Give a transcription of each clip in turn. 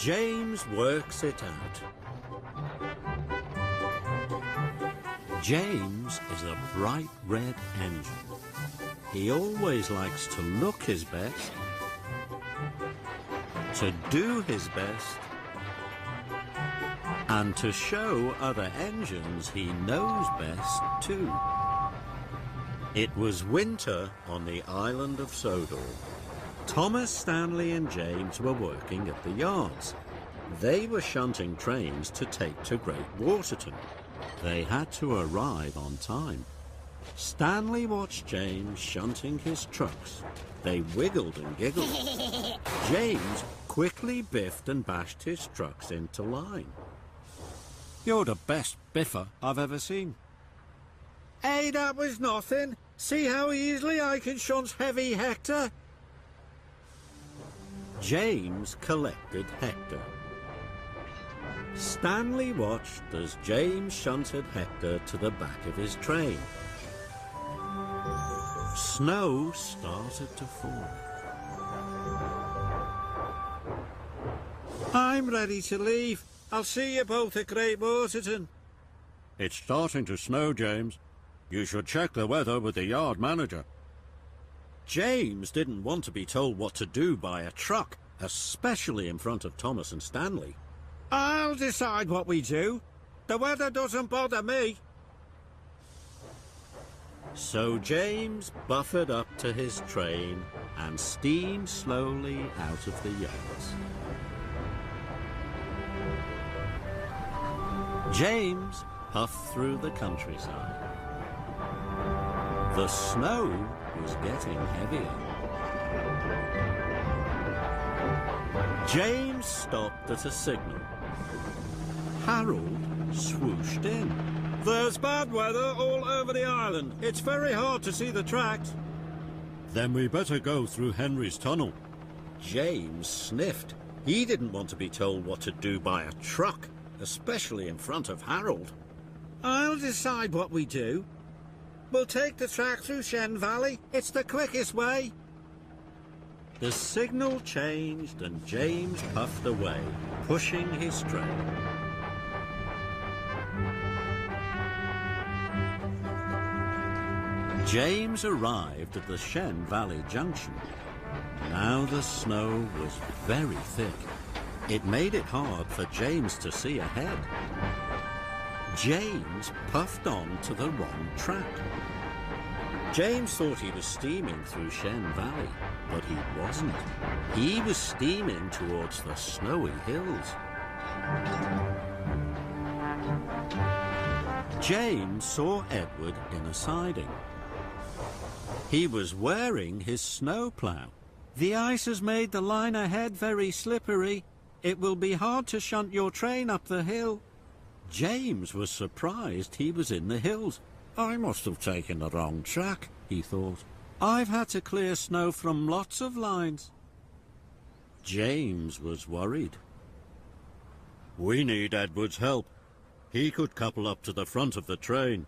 James works it out. James is a bright red engine. He always likes to look his best, to do his best, and to show other engines he knows best too. It was winter on the island of Sodor. Thomas, Stanley and James were working at the yards. They were shunting trains to take to Great Waterton. They had to arrive on time. Stanley watched James shunting his trucks. They wiggled and giggled. James quickly biffed and bashed his trucks into line. "You're the best biffer I've ever seen." "Hey, that was nothing. See how easily I can shunt heavy Hector?" James collected Hector. Stanley watched as James shunted Hector to the back of his train. Snow started to fall. "I'm ready to leave. I'll see you both at Great Waterton." "It's starting to snow, James. You should check the weather with the yard manager." James didn't want to be told what to do by a truck, especially in front of Thomas and Stanley. "I'll decide what we do. The weather doesn't bother me." So James buffered up to his train and steamed slowly out of the yards. James puffed through the countryside. The snow was getting heavier. James stopped at a signal. Harold swooshed in. "There's bad weather all over the island. It's very hard to see the tracks." "Then we better go through Henry's tunnel." James sniffed. He didn't want to be told what to do by a truck, especially in front of Harold. "I'll decide what we do. We'll take the track through Shen Valley. It's the quickest way." The signal changed and James puffed away, pushing his train. James arrived at the Shen Valley Junction. Now the snow was very thick. It made it hard for James to see ahead. James puffed on to the wrong track. James thought he was steaming through Shen Valley, but he wasn't. He was steaming towards the snowy hills. James saw Edward in a siding. He was wearing his snowplow. "The ice has made the line ahead very slippery. It will be hard to shunt your train up the hill." James was surprised he was in the hills. "I must have taken the wrong track," he thought. "I've had to clear snow from lots of lines." James was worried. "We need Edward's help. He could couple up to the front of the train."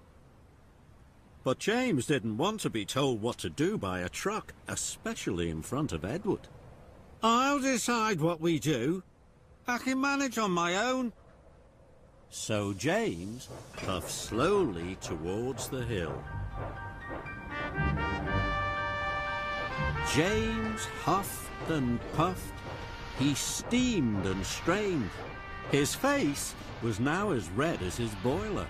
But James didn't want to be told what to do by a truck, especially in front of Edward. "I'll decide what we do. I can manage on my own." So James puffed slowly towards the hill. James huffed and puffed. He steamed and strained. His face was now as red as his boiler.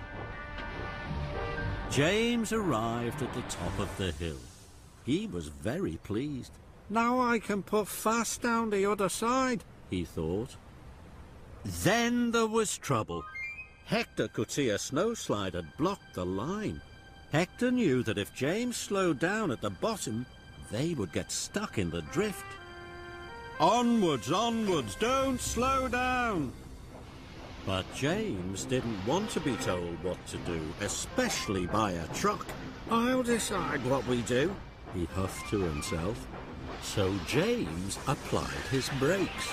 James arrived at the top of the hill. He was very pleased. "Now I can puff fast down the other side," he thought. Then there was trouble. Hector could see a snowslide had blocked the line. Hector knew that if James slowed down at the bottom, they would get stuck in the drift. "Onwards, onwards, don't slow down!" But James didn't want to be told what to do, especially by a truck. "I'll decide what we do," he huffed to himself. So James applied his brakes.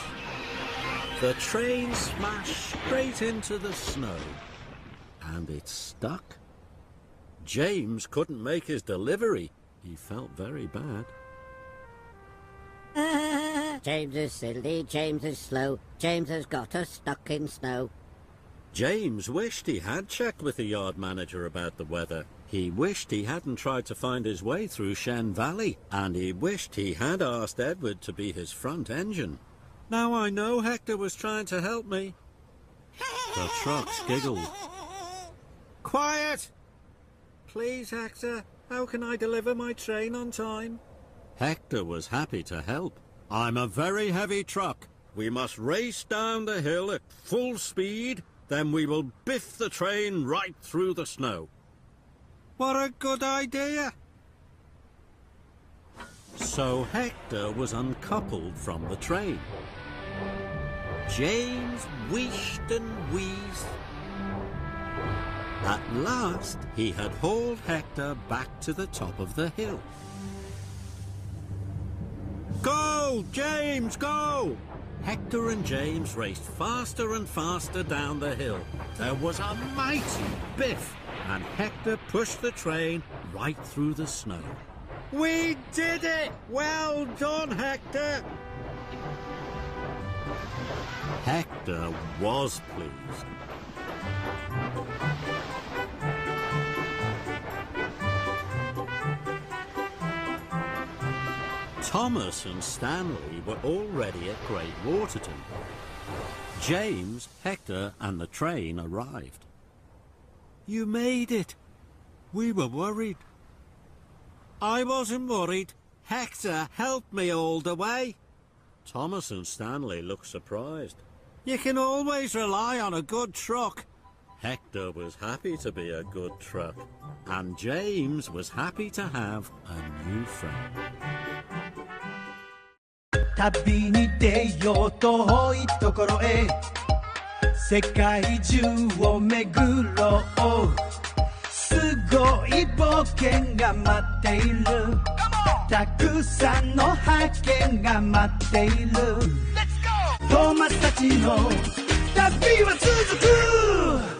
The train smashed straight into the snow, and it stuck. James couldn't make his delivery. He felt very bad. James is silly, James is slow, James has got us stuck in snow. James wished he had checked with the yard manager about the weather. He wished he hadn't tried to find his way through Shen Valley, and he wished he had asked Edward to be his front engine. Now I know Hector was trying to help me. The trucks giggled. Quiet! Please, Hector, how can I deliver my train on time? Hector was happy to help. I'm a very heavy truck. We must race down the hill at full speed, then we will biff the train right through the snow. What a good idea! So Hector was uncoupled from the train. James wished and wheezed. At last, he had hauled Hector back to the top of the hill. Go, James, go! Hector and James raced faster and faster down the hill. There was a mighty biff, and Hector pushed the train right through the snow. We did it! Well done, Hector! Hector was pleased. Thomas and Stanley were already at Great Waterton. James, Hector and the train arrived. You made it. We were worried. I wasn't worried. Hector helped me all the way. Thomas and Stanley looked surprised. You can always rely on a good truck. Hector was happy to be a good truck, and James was happy to have a new friend. 旅に出よう遠いところへ世界中を巡ろうすごい冒険が待っているたくさんの発見が待っているトーマスたちの旅は続く